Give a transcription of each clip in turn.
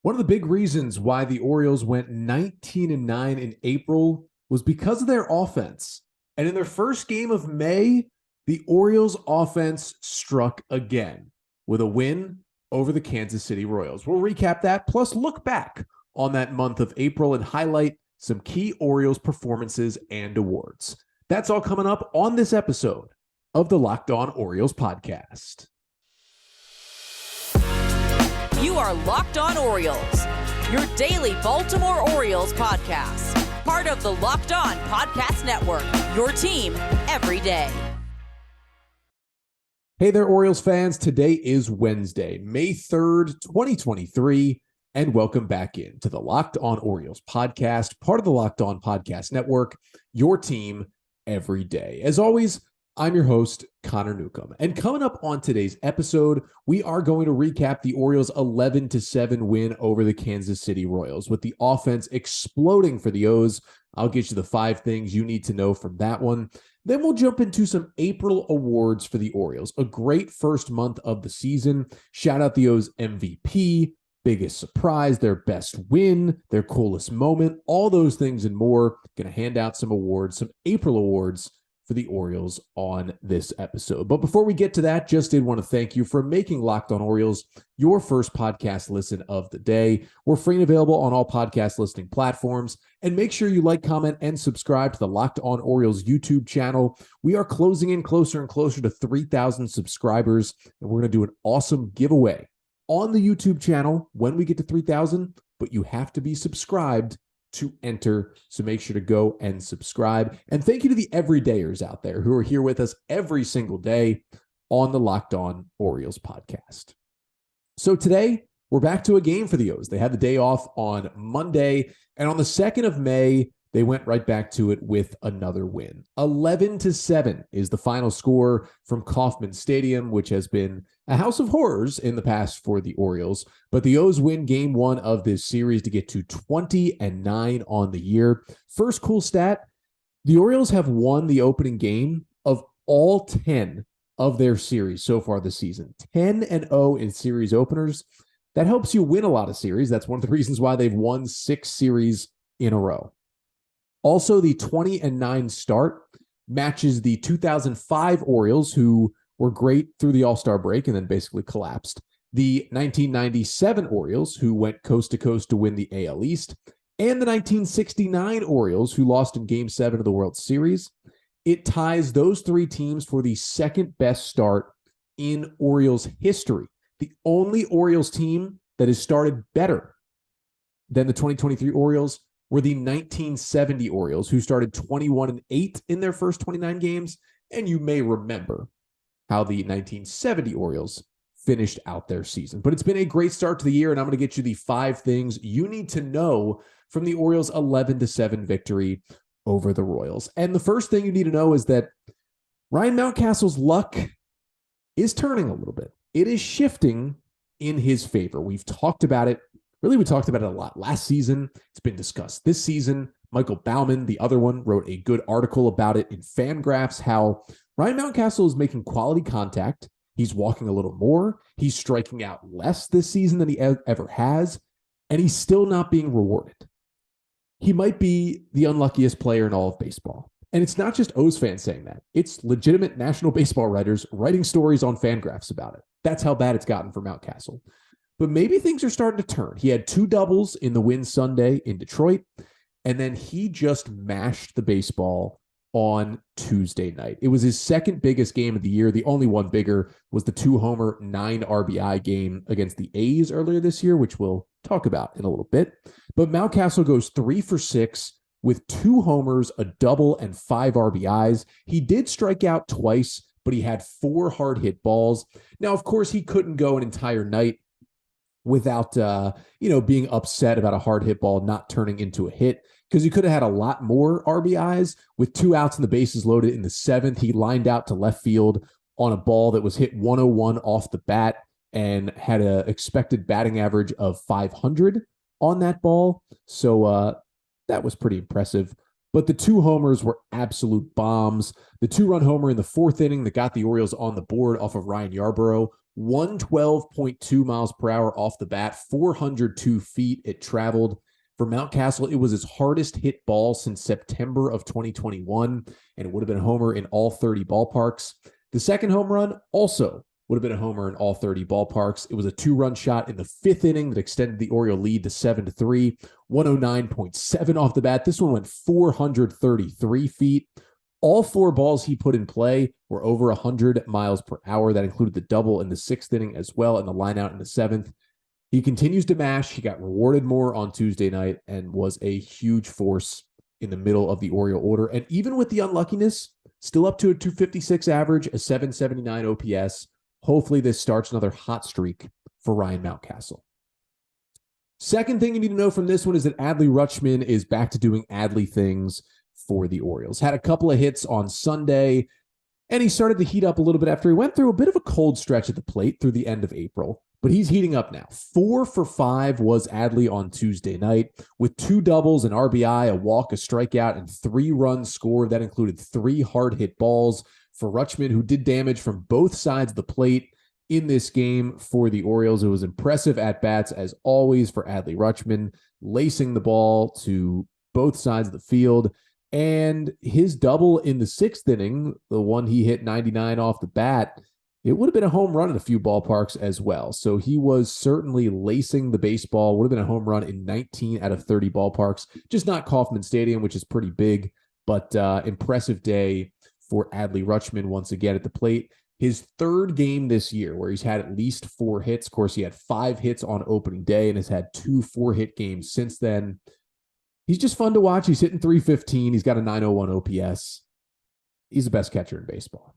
One of the big reasons why the Orioles went 19-9 in April was because of their offense. And in their first game of May, the Orioles offense struck again with a win over the Kansas City Royals. We'll recap that, plus look back on that month of April and highlight some key Orioles performances and awards. That's all coming up on this episode of the Locked On Orioles podcast. You are Locked On Orioles, your daily Baltimore Orioles podcast. Part of the Locked On Podcast Network, your team every day. Hey there, Orioles fans. Today is Wednesday, May 3rd, 2023, and welcome back into the Locked On Orioles podcast, part of the Locked On Podcast Network, your team every day. As always, I'm your host, Connor Newcomb. And coming up on today's episode, we are going to recap the Orioles' 11-7 win over the Kansas City Royals, with the offense exploding for the O's. I'll get you the 5 things you need to know from that one. Then we'll jump into some April awards for the Orioles. A great first month of the season. Shout out the O's MVP, biggest surprise, their best win, their coolest moment, all those things and more. Going to hand out some awards, some April awards for the Orioles on this episode. But before we get to that, just did want to thank you for making Locked On Orioles your first podcast listen of the day. We're free and available on all podcast listening platforms. And make sure you like, comment, and subscribe to the Locked On Orioles YouTube channel. We are closing in closer and closer to 3,000 subscribers, and we're going to do an awesome giveaway on the YouTube channel when we get to 3,000, but you have to be subscribed to enter. So make sure to go and subscribe. And thank you to the everydayers out there who are here with us every single day on the Locked On Orioles podcast. So today we're back to a game for the O's. They had the day off on Monday, and on the 2nd of May, they went right back to it with another win. 11-7 is the final score from Kauffman Stadium, which has been a house of horrors in the past for the Orioles. But the O's win game 1 of this series to get to 20-9 on the year. First cool stat, the Orioles have won the opening game of all 10 of their series so far this season. 10-0 in series openers. That helps you win a lot of series. That's one of the reasons why they've won 6 series in a row. Also, the 20-9 start matches the 2005 Orioles, who were great through the All-Star break and then basically collapsed. The 1997 Orioles, who went coast to coast to win the AL East, and the 1969 Orioles, who lost in Game 7 of the World Series. It ties those 3 teams for the second best start in Orioles history. The only Orioles team that has started better than the 2023 Orioles were the 1970 Orioles, who started 21-8 in their first 29 games. And you may remember how the 1970 Orioles finished out their season. But it's been a great start to the year, and I'm going to get you the 5 things you need to know from the Orioles' 11-7 victory over the Royals. And the first thing you need to know is that Ryan Mountcastle's luck is turning a little bit. It is shifting in his favor. We've talked about it. Really, we talked about it a lot last season. It's been discussed this season. Michael Bauman, the other one, wrote a good article about it in Fangraphs, how Ryan Mountcastle is making quality contact. He's walking a little more. He's striking out less this season than he ever has, and he's still not being rewarded. He might be the unluckiest player in all of baseball. And it's not just O's fans saying that. It's legitimate national baseball writers writing stories on Fangraphs about it. That's how bad it's gotten for Mountcastle. But maybe things are starting to turn. He had 2 doubles in the win Sunday in Detroit, and then he just mashed the baseball on Tuesday night. It was his second biggest game of the year. The only one bigger was the 2-homer, 9 RBI game against the A's earlier this year, which we'll talk about in a little bit. But Mountcastle goes 3 for 6 with 2 homers, a double, and 5 RBIs. He did strike out twice, but he had 4 hard hit balls. Now, of course, he couldn't go an entire night without, being upset about a hard hit ball not turning into a hit, because he could have had a lot more RBIs. With 2 outs and the bases loaded in the 7th, he lined out to left field on a ball that was hit 101 off the bat and had an expected batting average of 500 on that ball. So that was pretty impressive. But the 2 homers were absolute bombs. The 2-run homer in the 4th inning that got the Orioles on the board off of Ryan Yarbrough 112.2 miles per hour off the bat, 402 feet it traveled. For Mountcastle, it was his hardest hit ball since September of 2021, and it would have been a homer in all 30 ballparks. The second home run also would have been a homer in all 30 ballparks. It was a 2-run shot in the 5th inning that extended the Oriole lead to 7-3, 109.7 off the bat. This one went 433 feet. All 4 balls he put in play were over 100 miles per hour. That included the double in the 6th inning as well, and the line out in the 7th. He continues to mash. He got rewarded more on Tuesday night and was a huge force in the middle of the Oriole order. And even with the unluckiness, still up to a 256 average, a 779 OPS. Hopefully this starts another hot streak for Ryan Mountcastle. Second thing you need to know from this one is that Adley Rutschman is back to doing Adley things for the Orioles. Had a couple of hits on Sunday, and he started to heat up a little bit after he went through a bit of a cold stretch at the plate through the end of April. But he's heating up now. 4 for 5 was Adley on Tuesday night with 2 doubles, an RBI, a walk, a strikeout, and 3 runs scored. That included 3 hard hit balls for Rutschman, who did damage from both sides of the plate in this game for the Orioles. It was impressive at-bats, as always, for Adley Rutschman, lacing the ball to both sides of the field. And his double in the 6th inning, the one he hit 99 off the bat, it would have been a home run in a few ballparks as well. So he was certainly lacing the baseball. Would have been a home run in 19 out of 30 ballparks. Just not Kauffman Stadium, which is pretty big, but impressive day for Adley Rutschman once again at the plate. His 3rd game this year where he's had at least 4 hits. Of course, he had 5 hits on opening day and has had 2 4-hit games since then. He's just fun to watch. He's hitting .315. He's got a .901 OPS. He's the best catcher in baseball.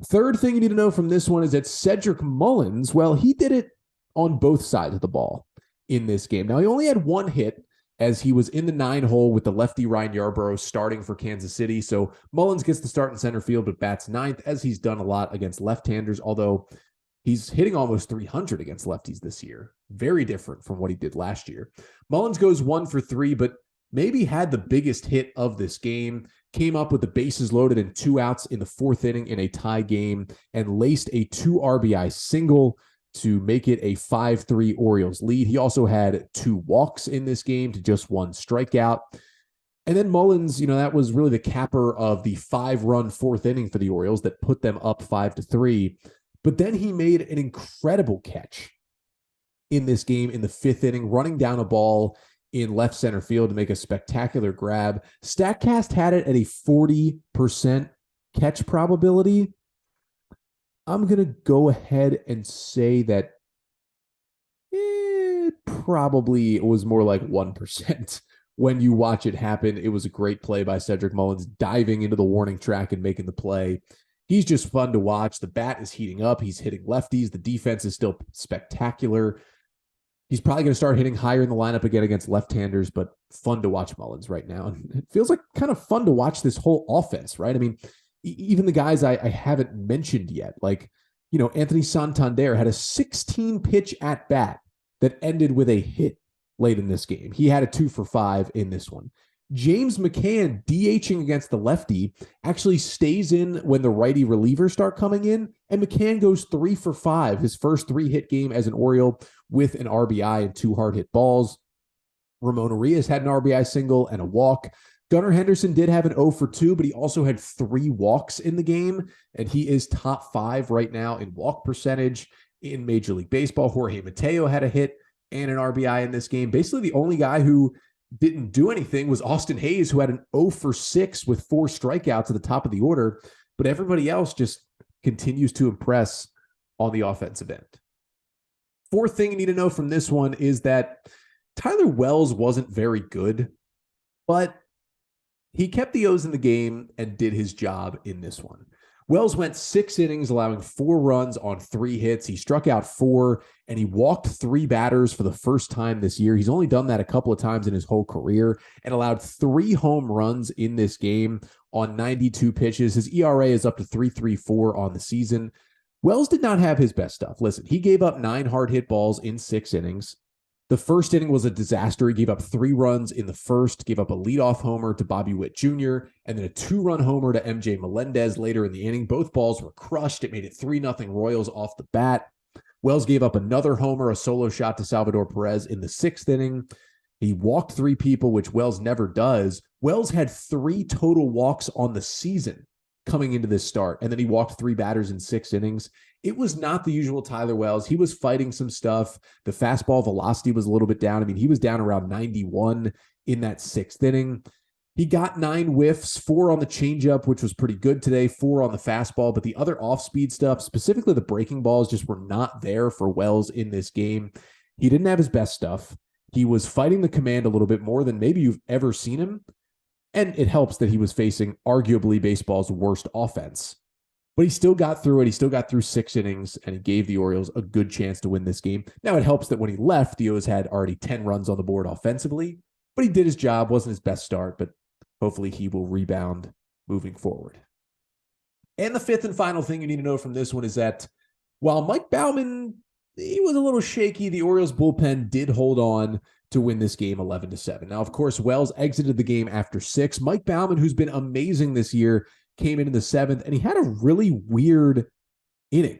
Third thing you need to know from this one is that Cedric Mullins, well, he did it on both sides of the ball in this game. Now, he only had 1 hit as he was in the 9-hole with the lefty Ryan Yarbrough starting for Kansas City. So Mullins gets the start in center field, but bats 9th, as he's done a lot against left-handers, although he's hitting almost 300 against lefties this year. Very different from what he did last year. Mullins goes 1 for 3, but maybe had the biggest hit of this game. Came up with the bases loaded and 2 outs in the 4th inning in a tie game and laced a 2 RBI single to make it a 5-3 Orioles lead. He also had 2 walks in this game to just 1 strikeout. And then Mullins, that was really the capper of the 5-run 4th inning for the Orioles that put them up 5-3. But then he made an incredible catch in this game in the 5th inning, running down a ball in left center field to make a spectacular grab. StatCast had it at a 40% catch probability. I'm going to go ahead and say that it probably was more like 1% when you watch it happen. It was a great play by Cedric Mullins, diving into the warning track and making the play. He's just fun to watch. The bat is heating up. He's hitting lefties. The defense is still spectacular. He's probably going to start hitting higher in the lineup again against left-handers, but fun to watch Mullins right now. And it feels like kind of fun to watch this whole offense, right? I mean, even the guys I haven't mentioned yet, like, Anthony Santander had a 16-pitch at-bat that ended with a hit late in this game. He had a 2 for 5 in this one. James McCann, DHing against the lefty, actually stays in when the righty relievers start coming in, and McCann goes 3 for 5, his first 3-hit game as an Oriole with an RBI and 2 hard hit balls. Ramon Arias had an RBI single and a walk. Gunnar Henderson did have an 0 for 2, but he also had 3 walks in the game, and he is top 5 right now in walk percentage in Major League Baseball. Jorge Mateo had a hit and an RBI in this game. Basically, the only guy who didn't do anything was Austin Hayes, who had an 0 for 6 with 4 strikeouts at the top of the order, but everybody else just continues to impress on the offensive end. Fourth thing you need to know from this one is that Tyler Wells wasn't very good, but he kept the O's in the game and did his job in this one. Wells went 6 innings, allowing 4 runs on 3 hits. He struck out 4, and he walked 3 batters for the first time this year. He's only done that a couple of times in his whole career and allowed 3 home runs in this game on 92 pitches. His ERA is up to 3.34 on the season. Wells did not have his best stuff. Listen, he gave up 9 hard hit balls in 6 innings. The first inning was a disaster. He gave up 3 runs in the first, gave up a leadoff homer to Bobby Witt Jr., and then a 2-run homer to MJ Melendez later in the inning. Both balls were crushed. It made it 3-0 Royals off the bat. Wells gave up another homer, a solo shot to Salvador Perez in the 6th inning. He walked 3 people, which Wells never does. Wells had 3 total walks on the season coming into this start, and then he walked 3 batters in 6 innings. It was not the usual Tyler Wells. He was fighting some stuff. The fastball velocity was a little bit down. I mean, he was down around 91 in that 6th inning. He got 9 whiffs, 4 on the changeup, which was pretty good today, 4 on the fastball, but the other off-speed stuff, specifically the breaking balls, just were not there for Wells in this game. He didn't have his best stuff. He was fighting the command a little bit more than maybe you've ever seen him, and it helps that he was facing arguably baseball's worst offense. But he still got through it. He still got through 6 innings, and he gave the Orioles a good chance to win this game. Now, it helps that when he left, the O's had already 10 runs on the board offensively, but he did his job. Wasn't his best start, but hopefully he will rebound moving forward. And the 5th and final thing you need to know from this one is that while Mike Baumann, he was a little shaky, the Orioles bullpen did hold on to win this game 11-7. Now, of course, Wells exited the game after 6. Mike Baumann, who's been amazing this year, came in the 7th, and he had a really weird inning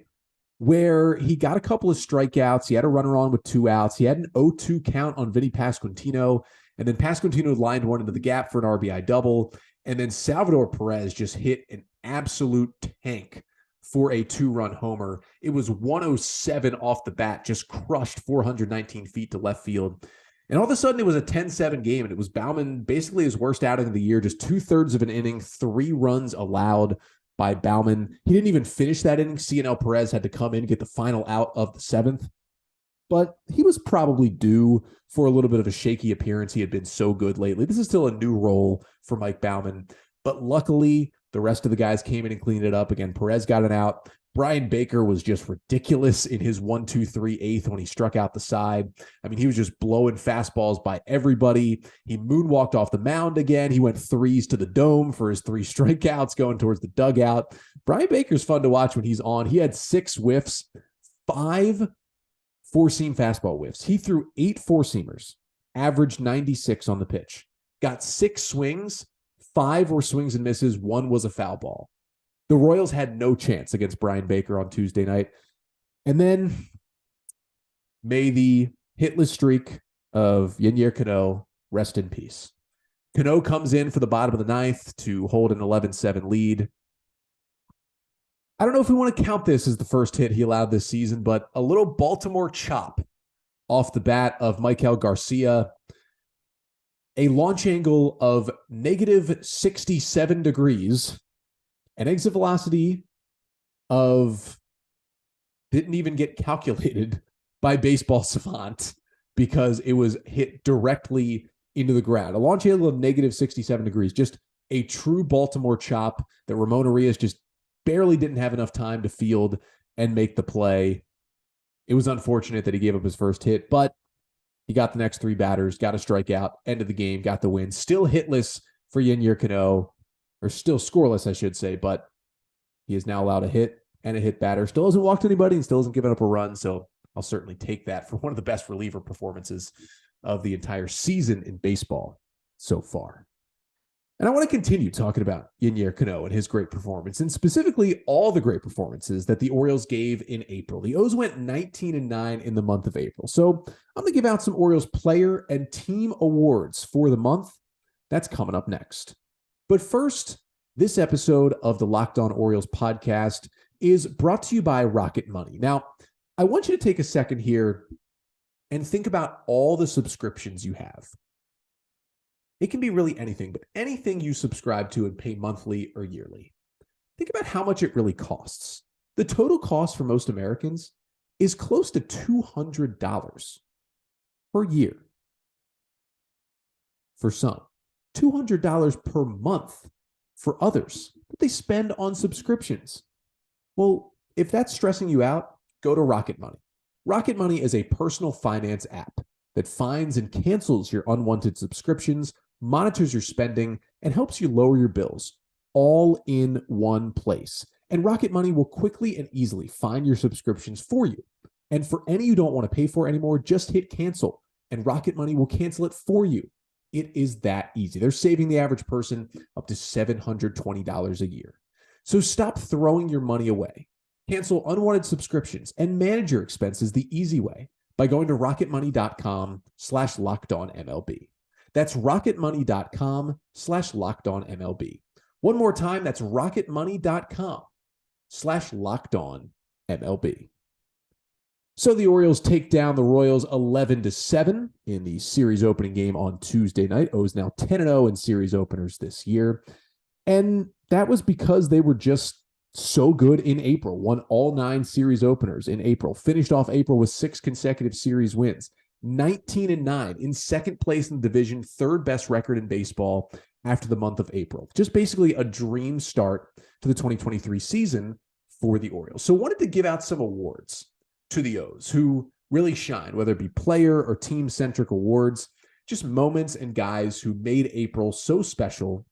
where he got a couple of strikeouts. He had a runner on with 2 outs. He had an 0-2 count on Vinny Pasquantino, and then Pasquantino lined one into the gap for an RBI double, and then Salvador Perez just hit an absolute tank for a 2-run homer. It was 107 off the bat, just crushed 419 feet to left field. And all of a sudden, it was a 10-7 game, and it was Baumann basically his worst outing of the year, just 2/3 of an inning, 3 runs allowed by Baumann. He didn't even finish that inning. CNL Perez had to come in and get the final out of the 7th. But he was probably due for a little bit of a shaky appearance. He had been so good lately. This is still a new role for Mike Baumann. But luckily, the rest of the guys came in and cleaned it up. Again, Perez got an out. Brian Baker was just ridiculous in his 1-2-3 eighth when he struck out the side. I mean, he was just blowing fastballs by everybody. He moonwalked off the mound again. He went 3s to the dome for his 3 strikeouts going towards the dugout. Brian Baker's fun to watch when he's on. He had 6 whiffs, 5 four-seam fastball whiffs. He threw 8 four-seamers, averaged 96 on the pitch, got 6 swings, 5 were swings and misses, 1 was a foul ball. The Royals had no chance against Brian Baker on Tuesday night. And then may the hitless streak of Yennier Cano rest in peace. Cano comes in for the bottom of the 9th to hold an 11-7 lead. I don't know if we want to count this as the first hit he allowed this season, but a little Baltimore chop off the bat of Michael Garcia. A launch angle of negative 67 degrees. An exit velocity of didn't even get calculated by Baseball Savant because it was hit directly into the ground. A launch angle of negative 67 degrees. Just a true Baltimore chop that Ramon Arias just barely didn't have enough time to field and make the play. It was unfortunate that he gave up his first hit, but he got the next 3 batters, got a strikeout, end of the game, got the win. Still hitless for Yennier Cano. Or still scoreless, I should say, but he is now allowed a hit and a hit batter. Still hasn't walked anybody and still hasn't given up a run, so I'll certainly take that for one of the best reliever performances of the entire season in baseball so far. And I want to continue talking about Yennier Cano and his great performance, and specifically all the great performances that the Orioles gave in April. The O's went 19-9 in the month of April, so I'm going to give out some Orioles player and team awards for the month. That's coming up next. But first, this episode of the Locked On Orioles podcast is brought to you by RocketMoney. Now, I want you to take a second here and think about all the subscriptions you have. It can be really anything, but anything you subscribe to and pay monthly or yearly. Think about how much it really costs. The total cost for most Americans is close to $200 per year. For some. $200 per month for others that they spend on subscriptions. Well, if that's stressing you out, go to RocketMoney. RocketMoney is a personal finance app that finds and cancels your unwanted subscriptions, monitors your spending, and helps you lower your bills all in one place. And RocketMoney will quickly and easily find your subscriptions for you. And for any you don't want to pay for anymore, just hit cancel. and Rocket Money will cancel it for you. It is that easy. They're saving the average person up to $720 a year. So stop throwing your money away. Cancel unwanted subscriptions and manage your expenses the easy way by going to rocketmoney.com/lockedonmlb. That's rocketmoney.com/lockedonmlb. One more time, that's rocketmoney.com/lockedonmlb. So the Orioles take down the Royals 11-7 in the series opening game on Tuesday night. O's now 10-0 in series openers this year. And that was because they were just so good in April, won all 9 series openers in April, finished off April with 6 consecutive series wins, 19-9 in second place in the division, third best record in baseball after the month of April. Just basically a dream start to the 2023 season for the Orioles. So wanted to give out some awards to the O's who really shine, whether it be player or team-centric awards, just moments and guys who made April so special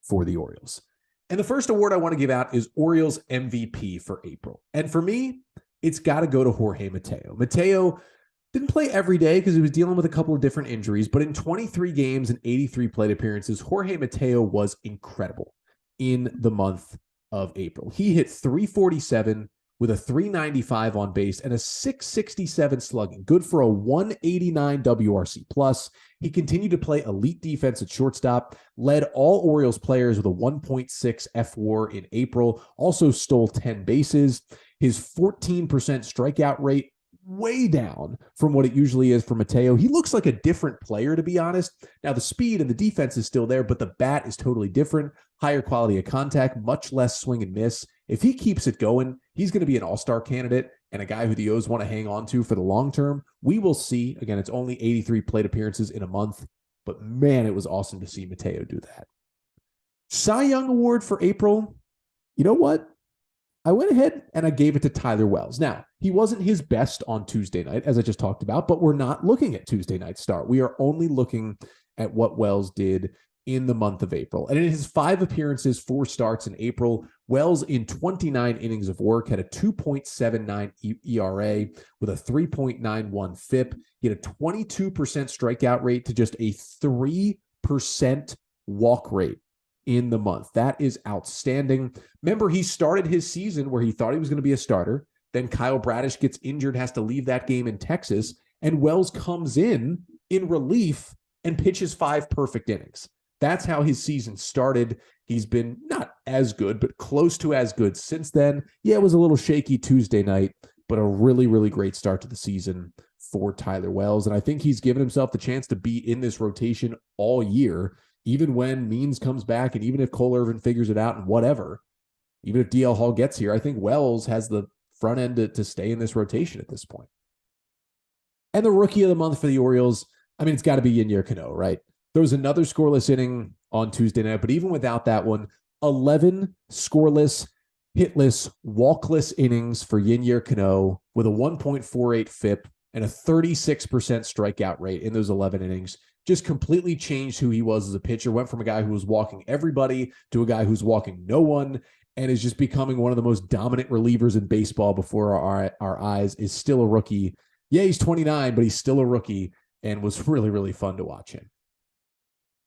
for the Orioles. And the first award I want to give out is Orioles MVP for April. And for me, it's got to go to Jorge Mateo. Mateo didn't play every day because he was dealing with a couple of different injuries, but in 23 games and 83 plate appearances, Jorge Mateo was incredible in the month of April. He hit .347 with a .395 on base and a .667 slugging, good for a .189 WRC plus. He continued to play elite defense at shortstop, led all Orioles players with a 1.6 F-WAR in April, also stole 10 bases. His 14% strikeout rate, way down from what it usually is for Mateo. He looks like a different player, to be honest. Now, the speed and the defense is still there, but the bat is totally different. Higher quality of contact, much less swing and miss. If he keeps it going, he's going to be an all-star candidate and a guy who the O's want to hang on to for the long term. We will see. Again, it's only 83 plate appearances in a month, but man, it was awesome to see Mateo do that. Cy Young Award for April. You know what? I went ahead and I gave it to Tyler Wells. Now, he wasn't his best on Tuesday night, as I just talked about, but we're not looking at Tuesday night start. We are only looking at what Wells did in the month of April. And in his 5 appearances, 4 starts in April, Wells in 29 innings of work had a 2.79 ERA with a 3.91 FIP. He had a 22% strikeout rate to just a 3% walk rate in the month. That is outstanding. Remember, he started his season where he thought he was going to be a starter. Then Kyle Bradish gets injured, has to leave that game in Texas, and Wells comes in relief and pitches 5 perfect innings. That's how his season started. He's been not as good, but close to as good since then. Yeah, it was a little shaky Tuesday night, but a really, really great start to the season for Tyler Wells. And I think he's given himself the chance to be in this rotation all year, even when Means comes back and even if Cole Irvin figures it out and whatever, even if DL Hall gets here, I think Wells has the front end to stay in this rotation at this point. And the rookie of the month for the Orioles, I mean, it's got to be Yennier Cano, right? There was another scoreless inning on Tuesday night, but even without that one, 11 scoreless, hitless, walkless innings for Yennier Cano with a 1.48 FIP and a 36% strikeout rate in those 11 innings. Just completely changed who he was as a pitcher. Went from a guy who was walking everybody to a guy who's walking no one and is just becoming one of the most dominant relievers in baseball before our eyes. Is still a rookie. Yeah, he's 29, but he's still a rookie and was really, really fun to watch him.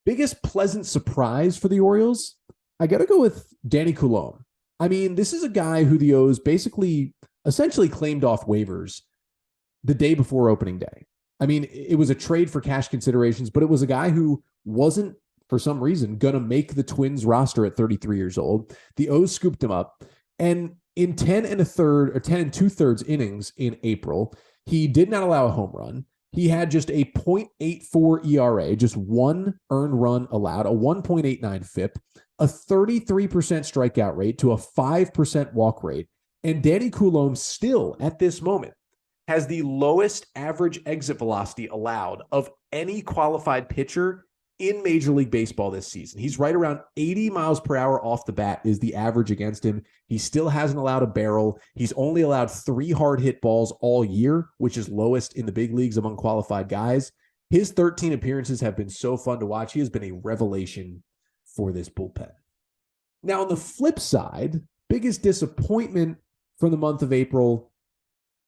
Biggest pleasant surprise for the Orioles? I got to go with Danny Coulombe. I mean, this is a guy who the O's essentially claimed off waivers the day before opening day. I mean, it was a trade for cash considerations, but it was a guy who wasn't, for some reason, going to make the Twins roster at 33 years old. The O's scooped him up, and in 10 2/3 innings in April, he did not allow a home run. He had just a .84 ERA, just 1 earned run allowed, a 1.89 FIP, a 33% strikeout rate to a 5% walk rate. And Danny Coulombe still, at this moment, has the lowest average exit velocity allowed of any qualified pitcher in Major League Baseball this season. He's right around 80 miles per hour off the bat is the average against him. He still hasn't allowed a barrel. He's only allowed 3 hard hit balls all year, which is lowest in the big leagues among qualified guys. His 13 appearances have been so fun to watch. He has been a revelation for this bullpen. Now, on the flip side, biggest disappointment from the month of April,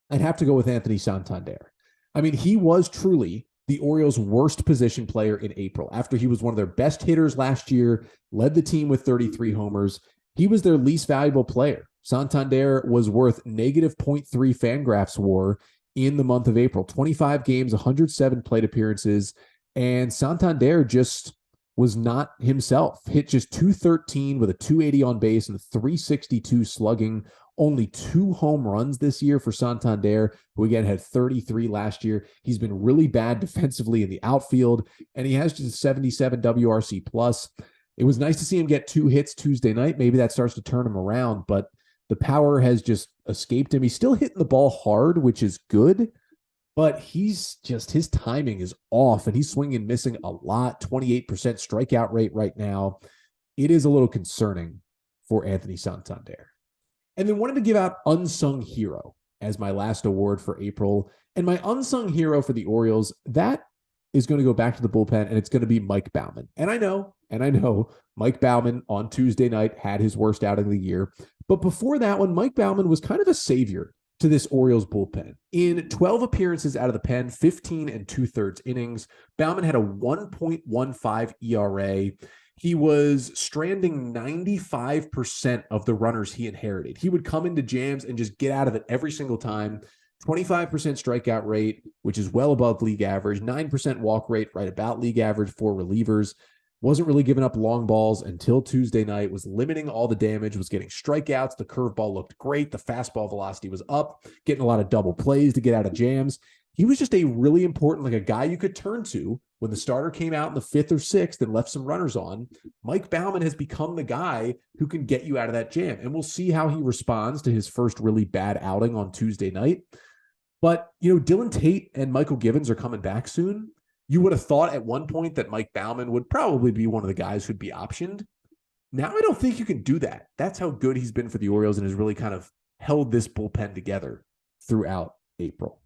I'd have to go with Anthony Santander. I mean, he was truly the Orioles' worst position player in April. After he was one of their best hitters last year, led the team with 33 homers, he was their least valuable player. Santander was worth negative 0.3 Fangraphs WAR in the month of April. 25 games, 107 plate appearances, and Santander just was not himself. Hit just 213 with a 280 on base and a 362 slugging. Only 2 home runs this year for Santander, who again had 33 last year. He's been really bad defensively in the outfield, and he has just a 77 WRC plus. It was nice to see him get 2 hits Tuesday night. Maybe that starts to turn him around, but the power has just escaped him. He's still hitting the ball hard, which is good, but his timing is off, and he's swinging and missing a lot. 28% strikeout rate right now. It is a little concerning for Anthony Santander. And then wanted to give out Unsung Hero as my last award for April. And my Unsung Hero for the Orioles, that is going to go back to the bullpen, and it's going to be Mike Baumann. And I know Mike Baumann on Tuesday night had his worst outing of the year. But before that one, Mike Baumann was kind of a savior to this Orioles bullpen. In 12 appearances out of the pen, 15 2/3 innings, Baumann had a 1.15 ERA. He was stranding 95% of the runners he inherited. He would come into jams and just get out of it every single time. 25% strikeout rate, which is well above league average. 9% walk rate, right about league average for relievers. Wasn't really giving up long balls until Tuesday night, was limiting all the damage, was getting strikeouts. The curveball looked great. The fastball velocity was up, getting a lot of double plays to get out of jams. He was just a really important, like a guy you could turn to when the starter came out in the 5th or 6th and left some runners on. Mike Baumann has become the guy who can get you out of that jam. And we'll see how he responds to his first really bad outing on Tuesday night. But, Dylan Tate and Michael Givens are coming back soon. You would have thought at one point that Mike Baumann would probably be one of the guys who'd be optioned. Now I don't think you can do that. That's how good he's been for the Orioles and has really kind of held this bullpen together throughout April.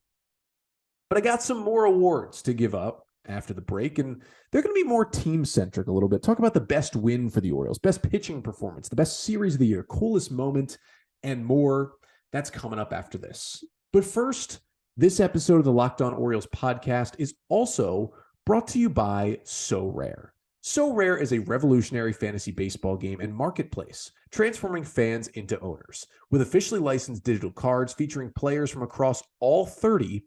But I got some more awards to give up after the break, and they're going to be more team-centric a little bit. Talk about the best win for the Orioles, best pitching performance, the best series of the year, coolest moment, and more. That's coming up after this. But first, this episode of the Locked On Orioles podcast is also brought to you by Sorare. Sorare is a revolutionary fantasy baseball game and marketplace, transforming fans into owners. With officially licensed digital cards featuring players from across all 30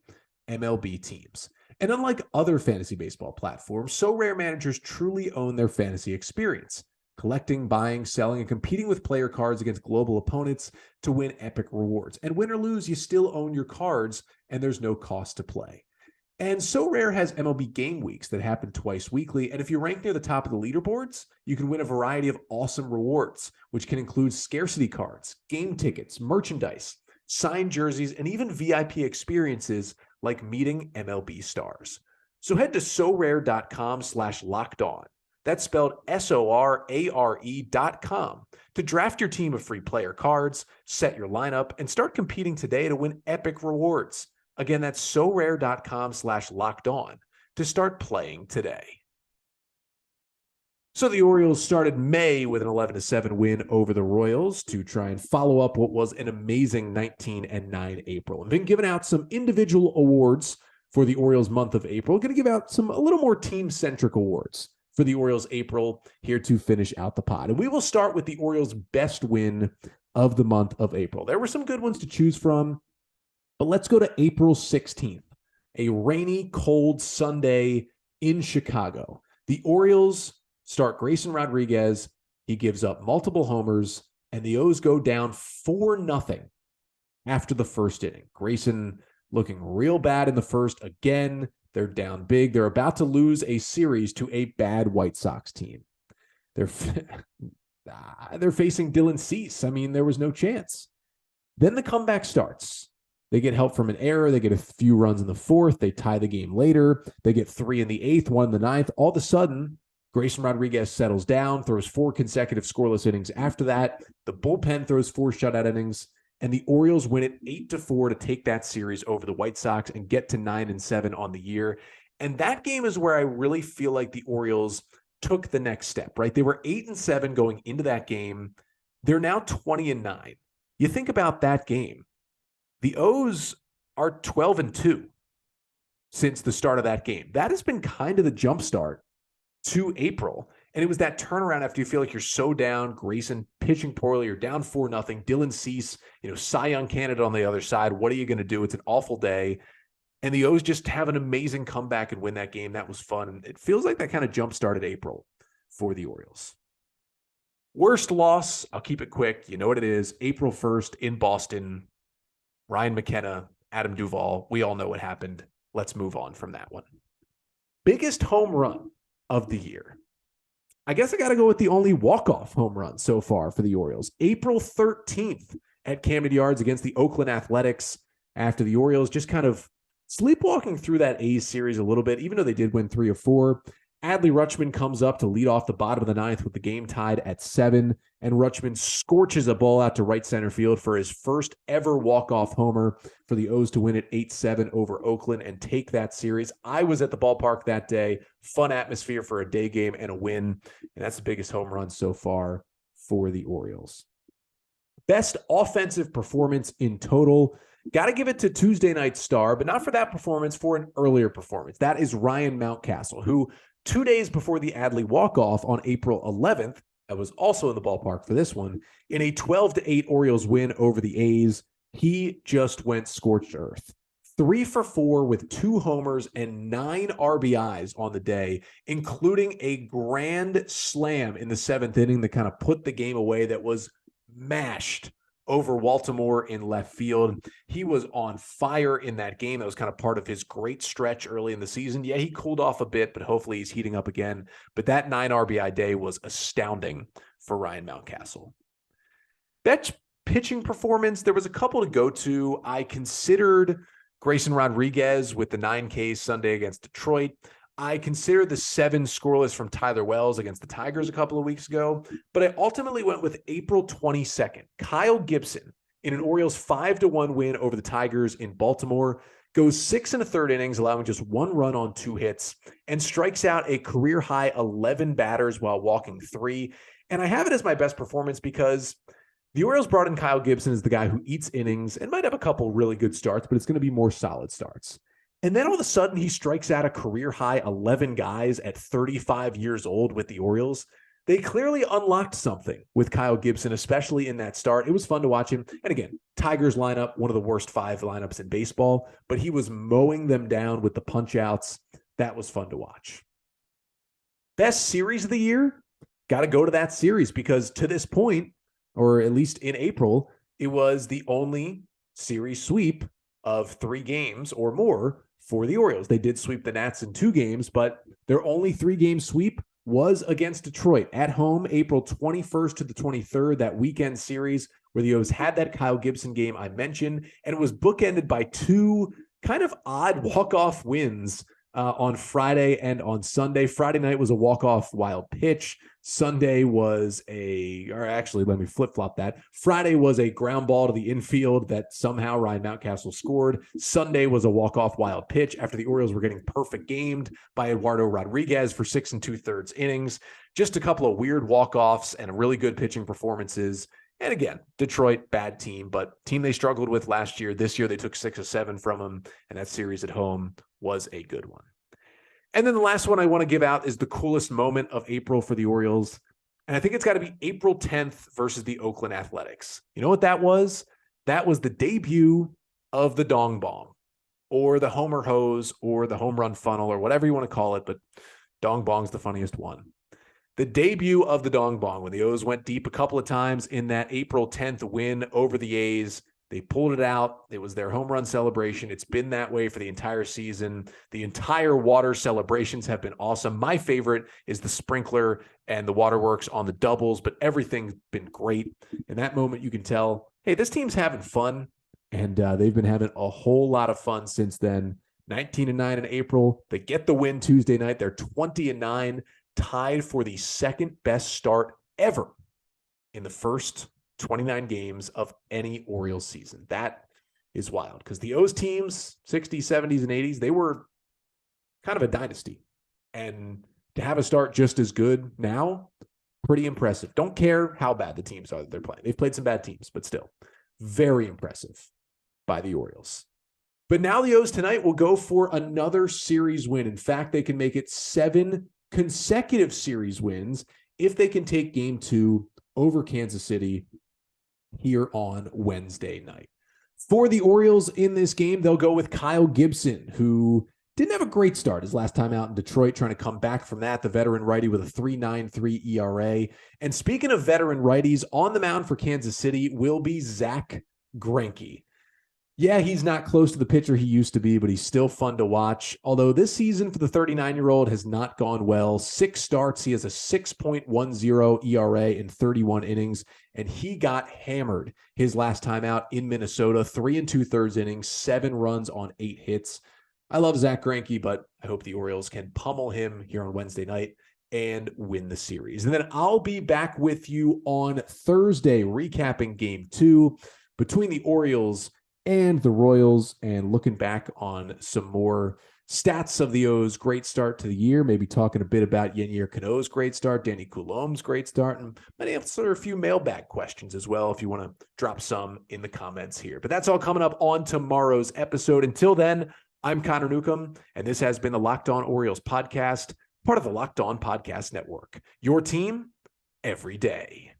MLB teams. And unlike other fantasy baseball platforms, Sorare managers truly own their fantasy experience, collecting, buying, selling, and competing with player cards against global opponents to win epic rewards. And win or lose, you still own your cards, and there's no cost to play. And Sorare has MLB game weeks that happen twice weekly, and if you rank near the top of the leaderboards, you can win a variety of awesome rewards, which can include scarcity cards, game tickets, merchandise, signed jerseys, and even VIP experiences like meeting MLB stars. So head to sorare.com/lockedon. That's spelled SORARE.com to draft your team of free player cards, set your lineup, and start competing today to win epic rewards. Again, that's sorare.com/lockedon to start playing today. So the Orioles started May with an 11-7 win over the Royals to try and follow up what was an amazing 19-9 April. And been giving out some individual awards for the Orioles month of April. Going to give out some a little more team-centric awards for the Orioles April here to finish out the pod. And we will start with the Orioles' best win of the month of April. There were some good ones to choose from, but let's go to April 16th, a rainy, cold Sunday in Chicago. The Orioles start Grayson Rodriguez. He gives up multiple homers, and the O's go down 4-0 after the first inning. Grayson looking real bad in the first. Again, they're down big. They're about to lose a series to a bad White Sox team. They're facing Dylan Cease. I mean, there was no chance. Then the comeback starts. They get help from an error. They get a few runs in the fourth. They tie the game later. They get 3 in the 8th, 1 in the 9th. All of a sudden, Grayson Rodriguez settles down, throws 4 consecutive scoreless innings after that. The bullpen throws 4 shutout innings, and the Orioles win it 8-4 to take that series over the White Sox and get to 9-7 on the year. And that game is where I really feel like the Orioles took the next step, right? They were 8-7 going into that game. They're now 20-9. You think about that game. The O's are 12-2. since the start of that game. That has been kind of the jumpstart to April. And it was that turnaround after you feel like you're so down. Grayson pitching poorly, you're down 4-0. Dylan Cease, Cy Young candidate on the other side. What are you going to do? It's an awful day. And the O's just have an amazing comeback and win that game. That was fun. And it feels like that kind of jump-started April for the Orioles. Worst loss, I'll keep it quick. You know what it is. April 1st in Boston. Ryan McKenna, Adam Duvall. We all know what happened. Let's move on from that one. Biggest home run of the year. I guess I got to go with the only walk-off home run so far for the Orioles. April 13th at Camden Yards against the Oakland Athletics after the Orioles just kind of sleepwalking through that A's series a little bit, even though they did win 3 of 4. Adley Rutschman comes up to lead off the bottom of the 9th with the game tied at 7, and Rutschman scorches a ball out to right center field for his first ever walk-off homer for the O's to win it 8-7 over Oakland and take that series. I was at the ballpark that day. Fun atmosphere for a day game and a win, and that's the biggest home run so far for the Orioles. Best offensive performance in total. Got to give it to Tuesday night's star, but not for that performance, for an earlier performance. That is Ryan Mountcastle, who 2 days before the Adley walk-off on April 11th, I was also in the ballpark for this one, in a 12-8 Orioles win over the A's, he just went scorched earth. 3 for 4 with 2 homers and 9 RBIs on the day, including a grand slam in the 7th inning that kind of put the game away that was mashed over Baltimore in left field. He was on fire in that game. That was kind of part of his great stretch early in the season. Yeah, he cooled off a bit, but hopefully he's heating up again. But that 9 RBI day was astounding for Ryan Mountcastle. Best pitching performance, there was a couple to go to. I considered Grayson Rodriguez with the 9 Ks Sunday against Detroit. I considered the 7 scoreless from Tyler Wells against the Tigers a couple of weeks ago, but I ultimately went with April 22nd. Kyle Gibson, in an Orioles 5-1 win over the Tigers in Baltimore, goes 6 1/3 innings, allowing just 1 run on 2 hits, and strikes out a career-high 11 batters while walking 3. And I have it as my best performance because the Orioles brought in Kyle Gibson as the guy who eats innings and might have a couple really good starts, but it's going to be more solid starts. And then all of a sudden, he strikes out a career-high 11 guys at 35 years old with the Orioles. They clearly unlocked something with Kyle Gibson, especially in that start. It was fun to watch him. And again, Tigers lineup, one of the worst 5 lineups in baseball, but he was mowing them down with the punch-outs. That was fun to watch. Best series of the year? Got to go to that series because to this point, or at least in April, it was the only series sweep of 3 games or more for the Orioles. They did sweep the Nats in 2 games, but their only 3-game sweep was against Detroit at home, April 21st to the 23rd, that weekend series where the O's had that Kyle Gibson game I mentioned, and it was bookended by 2 kind of odd walk-off wins on Friday and on Sunday. Friday night was a walk-off wild pitch. Sunday was let me flip-flop that. Friday was a ground ball to the infield that somehow Ryan Mountcastle scored. Sunday was a walk-off wild pitch after the Orioles were getting perfect gamed by Eduardo Rodriguez for 6 2/3 innings. Just a couple of weird walk-offs and really good pitching performances. And again, Detroit, bad team, but team they struggled with last year. This year, they took 6 of 7 from them, and that series at home was a good one. And then the last one I want to give out is the coolest moment of April for the Orioles. And I think it's got to be April 10th versus the Oakland Athletics. You know what that was? That was the debut of the Dong Bong, or the Homer Hose, or the Home Run Funnel, or whatever you want to call it, but Dong Bong's the funniest one. The debut of the Dong Bong, when the O's went deep a couple of times in that April 10th win over the A's. They pulled it out. It was their home run celebration. It's been that way for the entire season. The entire water celebrations have been awesome. My favorite is the sprinkler and the waterworks on the doubles, but everything's been great. In that moment, you can tell, hey, this team's having fun, and they've been having a whole lot of fun since then. 19-9 in April. They get the win Tuesday night. They're 20-9, tied for the second best start ever in the first 29 games of any Orioles season. That is wild because the O's teams, 60s, 70s, and 80s, they were kind of a dynasty. And to have a start just as good now, pretty impressive. Don't care how bad the teams are that they're playing. They've played some bad teams, but still very impressive by the Orioles. But now the O's tonight will go for another series win. In fact, they can make it 7 consecutive series wins if they can take game 2 over Kansas City here on Wednesday night. For the Orioles in this game, they'll go with Kyle Gibson, who didn't have a great start his last time out in Detroit, trying to come back from that. The veteran righty with a 3.93 ERA. And speaking of veteran righties, on the mound for Kansas City will be Zack Greinke. Yeah, he's not close to the pitcher he used to be, but he's still fun to watch. Although this season for the 39-year-old has not gone well. 6 starts, he has a 6.10 ERA in 31 innings, and he got hammered his last time out in Minnesota. 3 2/3 innings, 7 runs on 8 hits. I love Zack Greinke, but I hope the Orioles can pummel him here on Wednesday night and win the series. And then I'll be back with you on Thursday, recapping game 2 between the Orioles and the Royals, and looking back on some more stats of the O's great start to the year, maybe talking a bit about Yennier Cano's great start, Danny Coulombe's great start, and might answer a few mailbag questions as well if you want to drop some in the comments here. But that's all coming up on tomorrow's episode. Until then, I'm Connor Newcomb, and this has been the Locked On Orioles podcast, part of the Locked On Podcast Network. Your team every day.